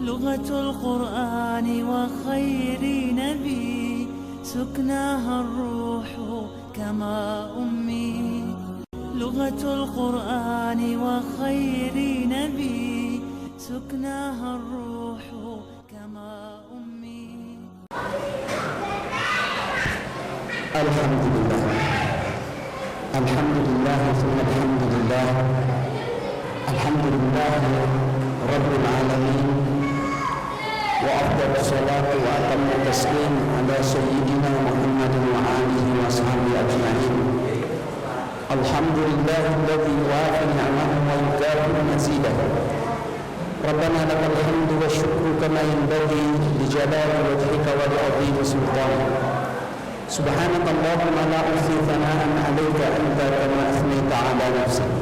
لغة القرآن وخير نبي سكناها الروح كما أمي لغة القرآن وخير نبي سكناها الروح كما أمي. الحمد لله الحمد لله ثم الحمد لله الحمد لله رب العالمين وأفضل الصلاة وأتم التسليم على سيدنا محمد وآله وأصحابه أجمعين. الحمد لله الذي يوافي نعمه ويكافئ مزيده. ربنا لك الحمد والشكر كما ينبغي لجلال وجهك ولعظيم سلطانك. سبحانك اللهم لا أحصي ثناء عليك أنت كما أثنيت على نفسك.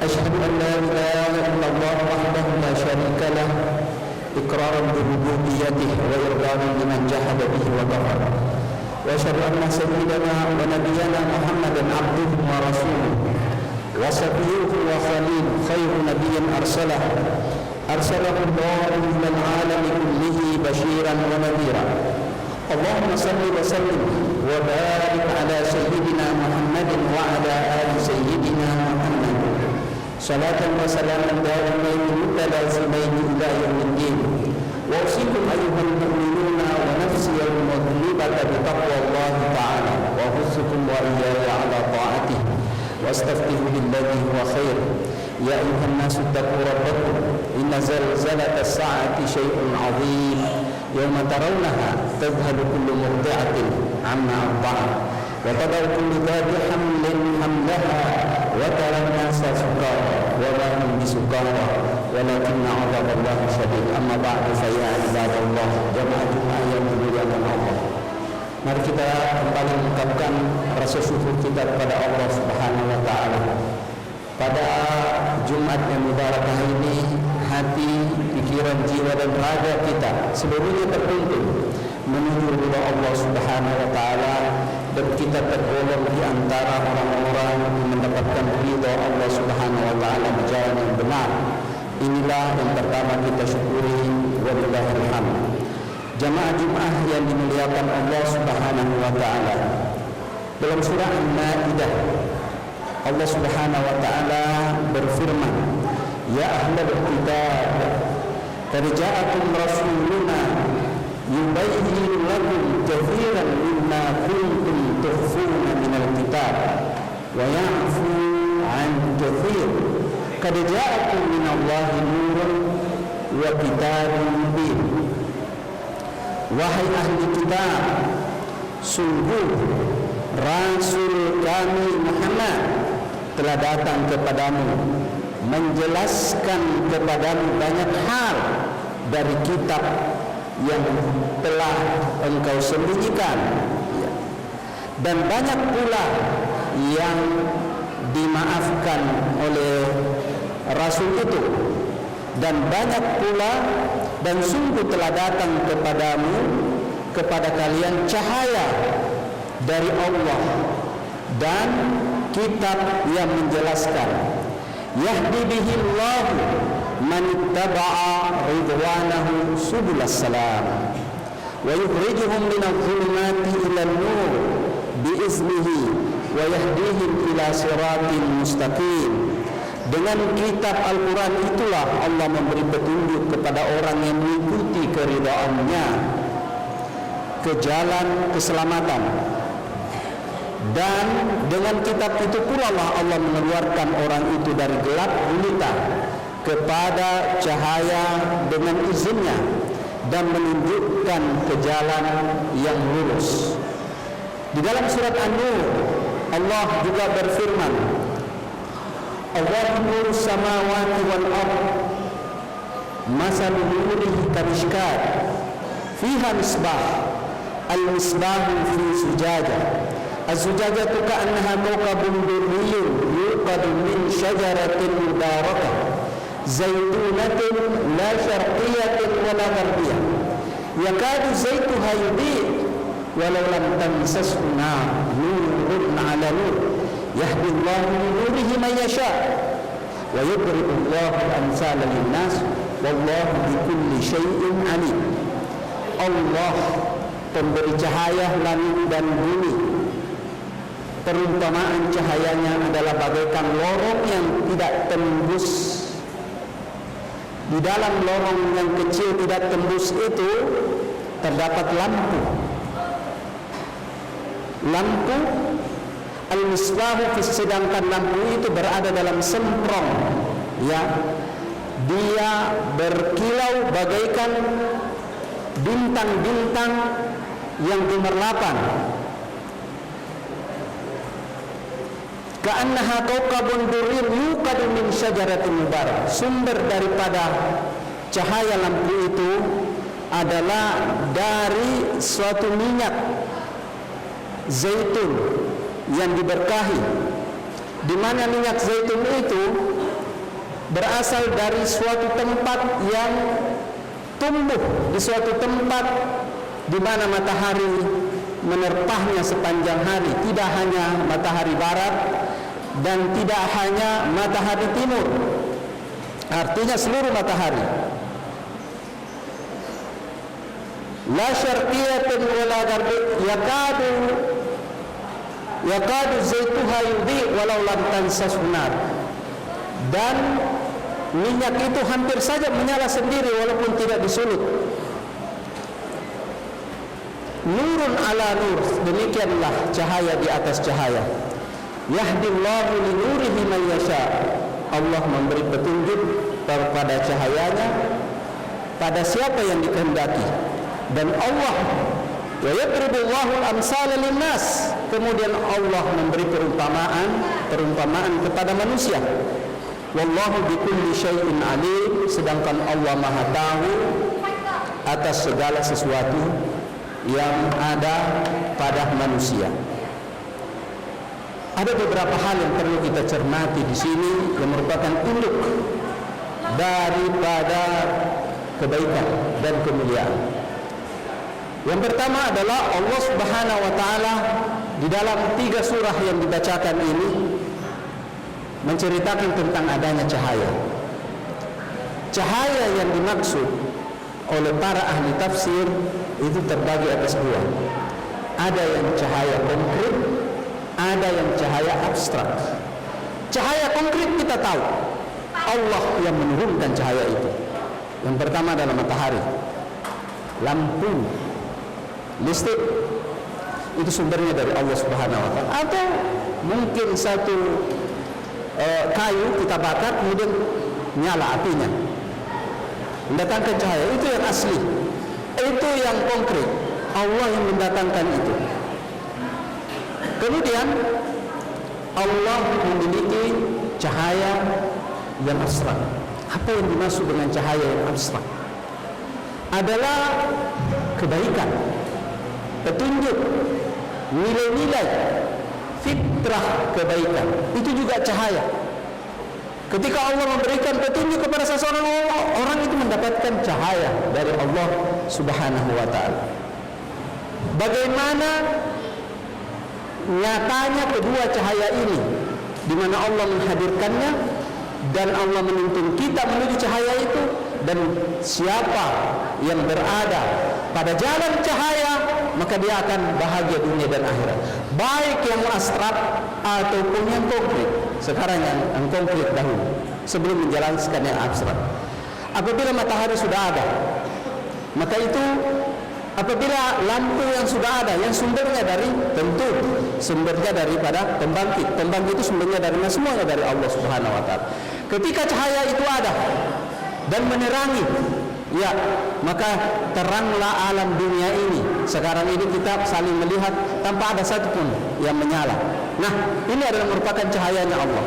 أشهد أن لا إله إلا الله وحده لا شريك له إقرارا بربوبيته وإرغاما لمن جحد به وكفر. وأشهد أن سيدنا ونبينا محمدا عبده ورسوله وصفيه وخليل خير نبي أرسله الله إلى العالم كله بشيرا ونذيرا. اللهم صل وسلم وبارك على سيدنا محمد وعلى آل سيدنا محمد صلاة وسلاما دائمين متلازمين إلى يوم الدين. وأوصيكم أيها المؤمنون ونفسي المذنبة بتقوى الله تعالى وأحثكم وإياي على طاعته واستفتحوا بالذي هو خير. يا أيها الناس اتقوا ربكم إن زلزلة الساعة شيء عظيم يوم ترونها تذهل كل مرضعة عما أرضعت وتضع كل ذات حمل حملها وترى الناس سكارى وما هم بسكارى ولكن عذاب الله شديد. أما بعد فيا عباد الله جماعة yang dimuliakan Allah, mari kita kembali mengucapkan rasa syukur kita kepada Allah Subhanahu wa taala. Pada Jumat yang mubarakah ini, hati, pikiran, jiwa dan raga kita seluruhnya tertuntun menuju ridha Allah Subhanahu wa taala, dan kita tergolong di antara orang-orang yang mendapatkan ridha Allah Subhanahu wa taala di jalan yang benar. Inilah yang pertama kita syukuri, wallahul hamd. Jamaah Jumat yang dimuliakan Allah Subhanahu wa taala, dalam surah An-Maidah Allah Subhanahu wa taala berfirman, ya ahlal kitab qad ja'akum rasuluna yubayyinu lakum katsiran mimma kuntum tukhfuna minal kitab wa ya'fu 'an katsir qad ja'akum minallahi nurun wa kitabun mubin. Wahai ahli kitab, sungguh Rasul kami Muhammad telah datang kepadamu menjelaskan kepadamu banyak hal dari kitab yang telah engkau sembunyikan, dan banyak pula yang dimaafkan oleh Rasul itu, dan banyak pula dan sungguh telah datang kepadamu, kepada kalian cahaya dari Allah dan kitab yang menjelaskan. Yahdi bihillahu man ittaba'a ridwanahu subulas salam wa yukhrijuhum minadh dhulumati ilan nur biiznihi wa yahdihim ila siratin mustaqim. Dengan kitab Al-Quran itulah Allah memberi petunjuk kepada orang yang mengikuti keridhaannya ke jalan keselamatan, dan dengan kitab itu pula Allah mengeluarkan orang itu dari gelap gulita kepada cahaya dengan izinnya dan menunjukkan ke jalan yang lurus. Di dalam surat An-Nur Allah juga berfirman, Allahu nurus samawati wal ardh masalu nurihi kamishkat fiha misbah al-misbahu fi zujajah az-zujajatu ka'annaha kawkabun durriyun yuqadu min syajaratin mubarakah zaitunatin la syarqiyatin wa la gharbiyah yakadu zaituha yudhi walau lam tamsashu nar nurun ala nur yahdi Allahu li nurihi man yasha wa yudribu Allahu al-amsala lin-nas wallahu bikulli syai'in alim. Allah pemberi cahaya langit dan bumi. Perumpamaan cahayanya adalah bagaikan lorong yang tidak tembus. Di dalam lorong yang kecil tidak tembus itu terdapat lampu. Lampu al-misbahu, sedangkan lampu itu berada dalam semprong, ya. Dia berkilau bagaikan bintang-bintang yang gemerlapan. Ka'annaha kawkabun durriyun yuqadu min syajaratin mubarak. Sumber daripada cahaya lampu itu adalah dari suatu minyak zaitun yang diberkahi, di mana minyak zaitun itu berasal dari suatu tempat yang tumbuh di suatu tempat di mana matahari menerpahnya sepanjang hari, tidak hanya matahari barat dan tidak hanya matahari timur, artinya seluruh matahari. La syarqiyatun wala gharbiyah yakadu zaituha yudhi walau lam tansas nar. Dan minyak itu hampir saja menyala sendiri walaupun tidak disulut. Nurun ala nur, demikianlah cahaya di atas cahaya. Yahdillahu li nurihi man yasha. Allah memberi petunjuk kepada cahayanya pada siapa yang dikehendaki. Dan Allah wa yadribullahu al-amsala linnas, kemudian Allah memberi perumpamaan kepada manusia. Wallahu bikulli syai'in alim, sedangkan Allah Maha tahu atas segala sesuatu yang ada pada manusia. Ada beberapa hal yang perlu kita cermati di sini yang merupakan induk daripada kebaikan dan kemuliaan. Yang pertama adalah Allah Subhanahu wa taala di dalam 3 surah yang dibacakan ini menceritakan tentang adanya cahaya. Cahaya yang dimaksud oleh para ahli tafsir itu terbagi atas 2. Ada yang cahaya konkret, ada yang cahaya abstrak. Cahaya konkret kita tahu Allah yang menurunkan cahaya itu. Yang pertama adalah matahari, lampu, listrik, itu sumbernya dari Allah Subhanahu wa taala. Atau mungkin satu kayu kita bakar kemudian nyala apinya, mendatangkan cahaya. Itu yang asli, itu yang konkret, Allah yang mendatangkan itu. Kemudian Allah memiliki cahaya yang abstrak. Apa yang dimaksud dengan cahaya yang abstrak? Adalah kebaikan, petunjuk, nilai-nilai, fitrah kebaikan. Itu juga cahaya. Ketika Allah memberikan petunjuk kepada seseorang, orang itu mendapatkan cahaya dari Allah Subhanahu wa taala. Bagaimana nyatanya kedua cahaya ini, di mana Allah menghadirkannya dan Allah menuntun kita menuju cahaya itu. Dan siapa yang berada pada jalan cahaya, maka dia akan bahagia dunia dan akhirat, baik yang abstrak ataupun yang konkret. Sekarang yang konkret dahulu sebelum menjalankan yang abstrak. Apabila matahari sudah ada, maka itu apabila lampu yang sudah ada, yang sumbernya dari, tentu sumbernya daripada pembangkit. Pembangkit itu sumbernya dari semuanya dari Allah Subhanahu wa taala. Ketika cahaya itu ada dan menerangi, ya, maka teranglah alam dunia ini. Sekarang ini kita saling melihat tanpa ada satupun yang menyala. Nah, ini adalah merupakan cahayanya Allah.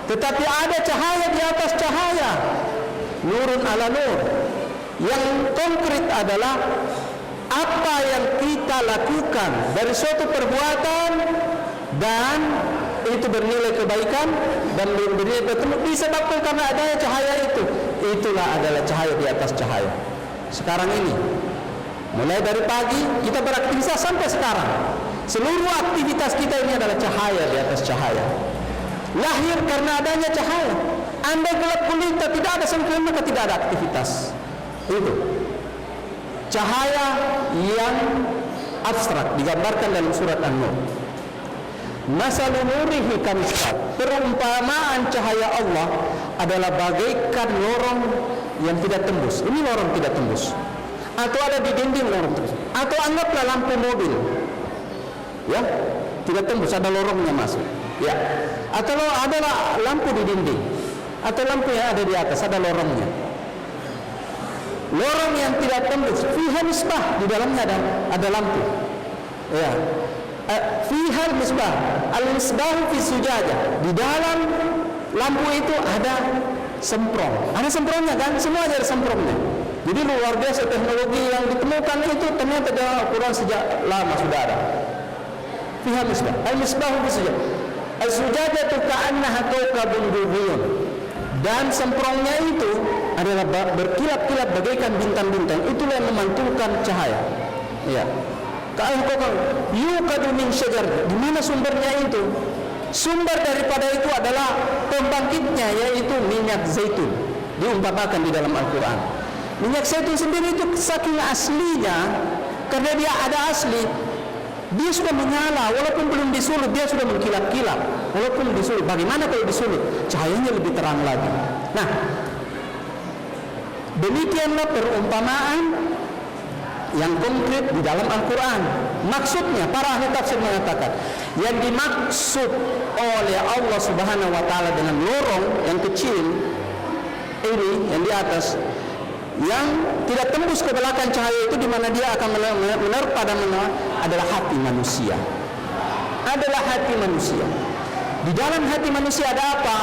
Tetapi ada cahaya di atas cahaya, nurun ala nur. Yang konkret adalah apa yang kita lakukan dari suatu perbuatan dan itu bernilai kebaikan dan bernilai bertemu disebabkan karena adanya cahaya itu. Itulah adalah cahaya di atas cahaya. Sekarang ini, mulai dari pagi kita beraktivitas sampai sekarang, seluruh aktivitas kita ini adalah cahaya di atas cahaya. Lahir karena adanya cahaya. Andai gelap gulita, tidak ada sangkauan, maka tidak ada aktivitas. Itu cahaya yang abstrak digambarkan dalam surat An-Nur. Masalul nurihi kamishkat, perumpamaan cahaya Allah adalah bagaikan lorong yang tidak tembus. Ini lorong tidak tembus. Atau ada di dinding lorong tembus. Atau anggaplah lampu mobil, ya, tidak tembus, ada lorongnya masuk, ya. Atau ada lampu di dinding, atau lampu yang ada di atas, ada lorongnya. Lorong yang tidak tembus, fiha misbah, di dalamnya ada lampu, ya. Fiha misbah, al-misbahu fi sujajah, di dalam lampu itu ada semprong, ada semprongnya kan, semua ada semprongnya. Jadi luar biasa teknologi yang ditemukan itu ternyata dalam Al-Quran sejak lama sudah ada. Fiha misbah, al-misbahu fi sujajah, al-sujajatu ka'annaha kawkabun durriyun, dan semprongnya itu adalah berkilat-kilat bagaikan bintang-bintang. Itulah yang memantulkan cahaya, ya. Yukadu min syajar, di mana sumbernya itu? Sumber daripada itu adalah pembangkitnya, yaitu minyak zaitun. Diumpamakan di dalam Al-Quran. Minyak zaitun sendiri itu saking aslinya, karena dia ada asli, dia sudah menyala, walaupun belum disulut, dia sudah mengkilat-kilat. Walaupun disulut, bagaimana kalau disulut? Cahayanya lebih terang lagi. Nah, demikianlah perumpamaan yang konkret di dalam Al-Quran. Maksudnya, para ahli tafsir mengatakan, yang dimaksud oleh Allah Subhanahu wa Ta'ala dengan lorong yang kecil ini, yang di atas, yang tidak tembus ke belakang cahaya itu, di mana dia akan menerpa dan adalah hati manusia. Adalah hati manusia. Di dalam hati manusia ada apa?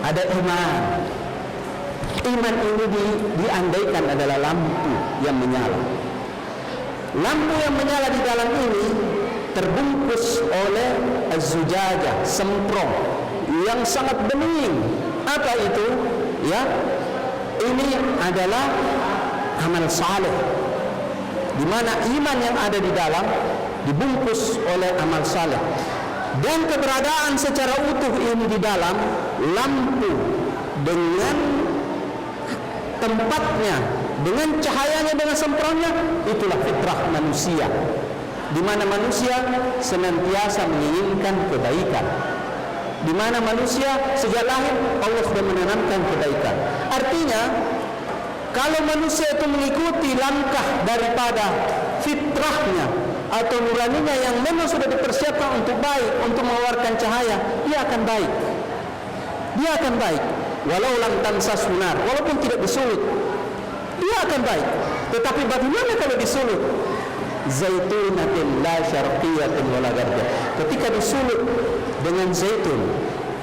Ada iman. Iman ini diandaikan adalah lampu yang menyala. Lampu yang menyala di dalam ini terbungkus oleh az-zujajah, semprong yang sangat bening. Apa itu? Ya, ini adalah amal saleh, di mana iman yang ada di dalam dibungkus oleh amal saleh. Dan keberadaan secara utuh ini di dalam lampu dengan tempatnya, dengan cahayanya, dengan semprongnya, itulah fitrah manusia, di mana manusia senantiasa menginginkan kebaikan, di mana manusia sejak lahir Allah sudah menanamkan kebaikan. Artinya, kalau manusia itu mengikuti langkah daripada fitrahnya atau nuraninya yang memang sudah dipersiapkan untuk baik, untuk mengeluarkan cahaya, dia akan baik. Dia akan baik. Walau lam tamsas sunar, walaupun tidak disulut, dia akan baik. Tetapi bagaimana kalau disulut? Zaitunatin la syarqiyatin wala garbiyah. Ketika disulut dengan zaitun,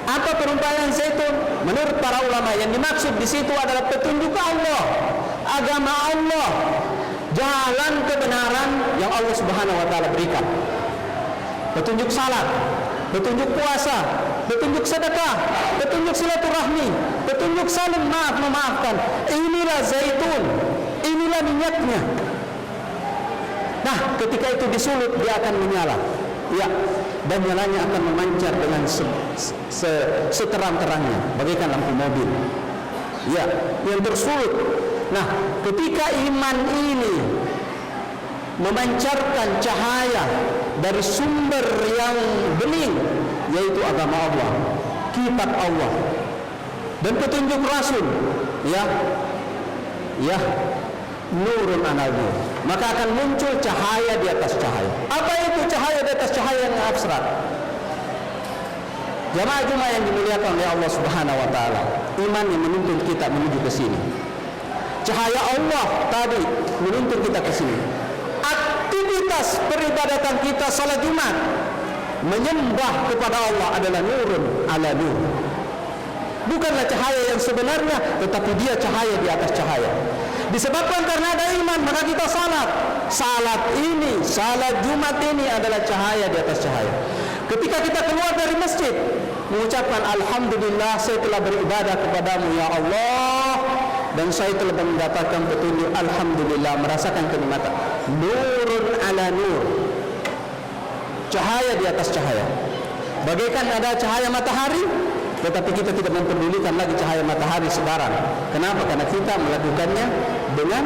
apa perumpamaan zaitun? Menurut para ulama, yang dimaksud di situ adalah petunjuk Allah, agama Allah, jalan kebenaran yang Allah Subhanahu wa Ta'ala berikan. Petunjuk salat, petunjuk puasa, petunjuk sedekah, petunjuk silaturahmi, petunjuk saling memaafkan. Inilah zaitun, inilah minyaknya. Nah, ketika itu disulut, dia akan menyala, ya, dan nyalanya akan memancar dengan seterang-terangnya, bagaikan lampu mobil, ya, yang tersulut. Nah, ketika iman ini memancarkan cahaya dari sumber yang bening, yaitu agama Allah, kitab Allah, dan petunjuk Rasul, ya, nurun ala nur, maka akan muncul cahaya di atas cahaya. Apa itu cahaya di atas cahaya yang abstrak? Jamaah-jamaah yang dimuliakan oleh Allah Subhanahu wa Ta'ala, iman yang menuntun kita menuju ke sini. Cahaya Allah tadi menuntun kita ke sini. Aktivitas peribadatan kita salat Jumat, menyembah kepada Allah adalah nurun ala nur. Bukanlah cahaya yang sebenarnya, tetapi dia cahaya di atas cahaya. Disebabkan karena ada iman, maka kita salat. Salat ini, salat Jumat ini adalah cahaya di atas cahaya. Ketika kita keluar dari masjid, mengucapkan alhamdulillah, saya telah beribadah kepadamu ya Allah, dan saya telah mendapatkan petunjuk, alhamdulillah, merasakan kenikmatan. Nurun ala nur, cahaya di atas cahaya. Bagaikan ada cahaya matahari, tetapi kita tidak mempedulikan lagi cahaya matahari sekarang. Kenapa? Karena kita melakukannya dengan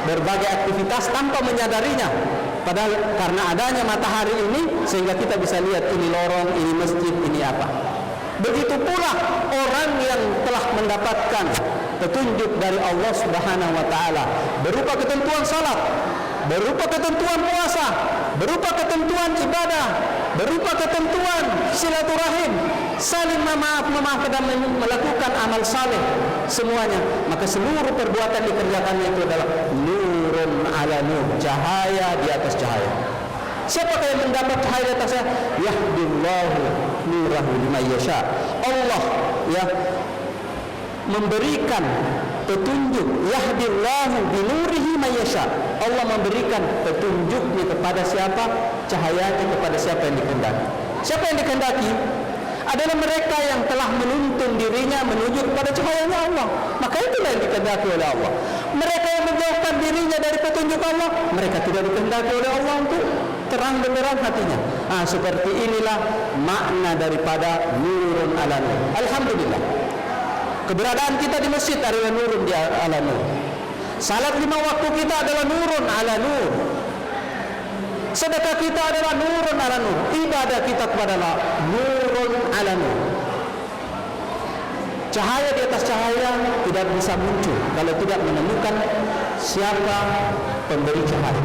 berbagai aktivitas tanpa menyadarinya. Padahal karena adanya matahari ini sehingga kita bisa lihat ini lorong, ini masjid, ini apa. Begitu pula orang yang telah mendapatkan petunjuk dari Allah Subhanahu wa taala berupa ketentuan salat, berupa ketentuan puasa, berupa ketentuan ibadah, berupa ketentuan silaturahim, saling memaafkan dan melakukan amal saleh semuanya, maka seluruh perbuatan dikerjakannya itu adalah nurun ala nur, cahaya di atas cahaya. Siapakah yang mendapat cahaya di atasnya? Yahdillahu nurahu liman yasha. Allah ya memberikan petunjuk, yahdillahu binurihi man yasha. Allah memberikan petunjuknya kepada siapa? Cahayanya kepada siapa yang dikehendaki. Siapa yang dikehendaki? Adalah mereka yang telah menuntun dirinya menuju kepada cahayanya Allah. Maka itulah yang dikehendaki oleh Allah. Mereka yang menjauhkan dirinya dari petunjuk Allah, mereka tidak dikehendaki oleh Allah untuk terang benderang hatinya. Seperti inilah makna daripada nurun ala nur. Alhamdulillah, keberadaan kita di masjid adalah nurun di ala nur. Salat 5 waktu kita adalah nurun ala nur. Sedekah kita adalah nurun ala nur. Ibadah kita kepada Allah nurun ala nur. Cahaya di atas cahaya tidak bisa muncul kalau tidak menemukan siapa pemberi cahaya.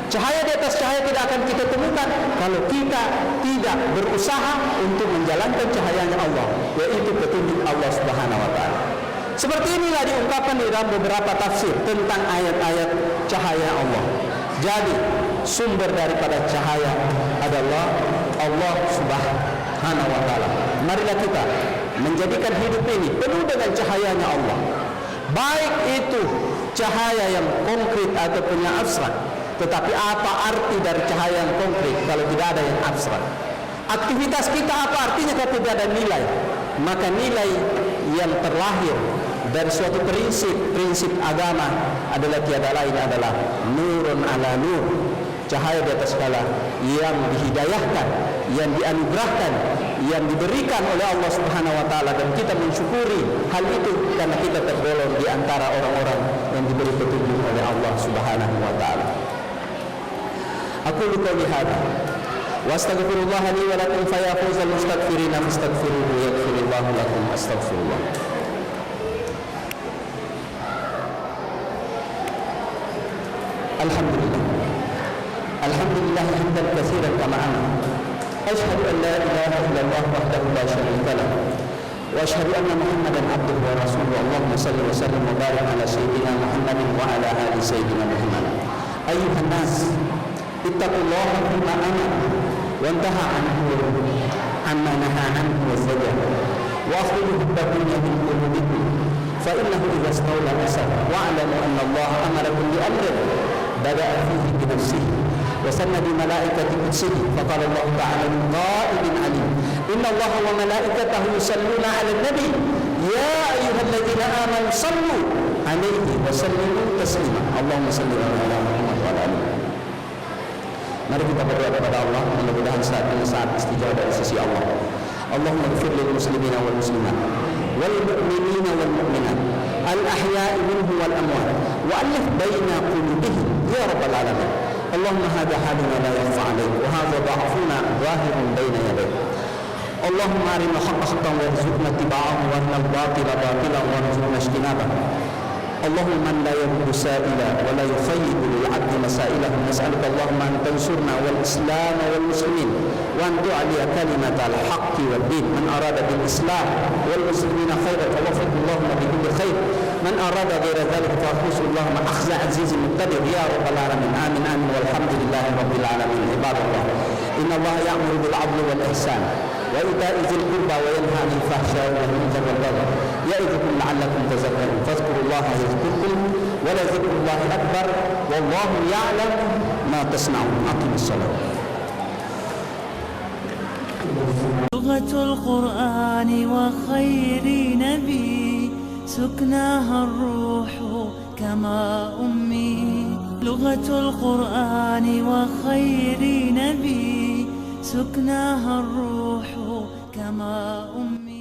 Cahaya di atas cahaya tidak akan kita temukan kalau kita tidak berusaha untuk menjalankan cahayanya Allah, yaitu petunjuk Allah Subhanahu wa taala. Seperti inilah diungkapkan di dalam beberapa tafsir tentang ayat-ayat cahaya Allah. Jadi sumber daripada cahaya adalah Allah Subhanahu wa taala. Marilah kita menjadikan hidup ini penuh dengan cahayanya Allah. Baik itu cahaya yang konkret ataupun yang abstrak. Tetapi apa arti dari cahaya yang konkret kalau tidak ada yang abstrak? Aktivitas kita apa artinya kalau tidak ada nilai? Maka nilai yang terlahir dari suatu prinsip agama adalah tiada lain adalah nurun ala nur, cahaya di atas skala yang dihidayahkan, yang dianugerahkan, yang diberikan oleh Allah Subhanahu wa taala, dan kita mensyukuri hal itu karena kita tergolong di antara orang-orang yang diberi petunjuk oleh Allah Subhanahu wa taala. Aqulu qawli hadza wa astaghfirullah li wa lakum fa ya fawzal mustaghfirin fastaghfiruhu yaghfirullahu lakum astaghfirullah. Alhamdulillah. Alhamdulillah hamdan katsiran kama amara. Asyhadu an la ilaha illallah wahdahu la syarika lah. Wa asyhadu anna Muhammadan abduhu wa rasuluhu. Allahumma shalli wa sallim wa barik ala sayyidina Muhammadin wa ala ali sayyidina Muhammad. Ayyuhan nas, ittaqullaha bima amara wa intaha anhu amma naha anhu wa zajar. Wa akhriju hubbakunna min qulubikum fa innahu idza stawla asar wa'lamu anna Allah amarakum bi amrin bada'a fihi bi nafsihi wa sanna bi malaikati qudsihi faqala Allah ta'ala min qa'ilin alim inna Allah wa malaikatahu yusalluna 'alan nabi ya ayyuhalladzina amanu sallu 'alaihi wa sallimu taslima. Allahumma shalli ala Muhammad wa ala ali. Mari kita berdoa kepada Allah, mudah-mudahan saat ini saat istijabah dari sisi Allah. Allahumma ighfir lil muslimina wal muslimat wal mu'minina wal mu'minat al ahya'i minhum wal amwat wa alif baina qulubihim ya rabbal alamin. Allahumma hadha haluna la yakhfa 'alayk wa hadha dha'funa zahirun baina yadayk. Allahumma arina haqqa haqqan warzuqna ittiba'ahu wa arina al-batila batilan warzuqna ijtinabahu. اللهم من لا يرد سائلا ولا يخيب للعبد مسائله نسألك اللهم أن تنصرنا والإسلام والمسلمين وأن تعلي كلمة الحق والدين. من أراد بالإسلام والمسلمين خيرا فوفقه اللهم بكل خير. من أراد غير ذلك فأخذه اللهم أخذ عزيز مقتدر يا رب العالمين. آمين آمين والحمد لله رب العالمين. عباد الله إن الله يأمر بالعدل والإحسان وإيتاء ذي القربى وينهى عن الفحشاء والمنكر والبغي يعظكم لعلكم تذكرون. فاذكروا الله يذكركم ولذكر الله أكبر والله يعلم ما تصنعون. أقم الصلاة. لغة القرآن وخير نبي سكناها الروح كما أمي. لغة القرآن وخير نبي سكناها الروح كما أمي.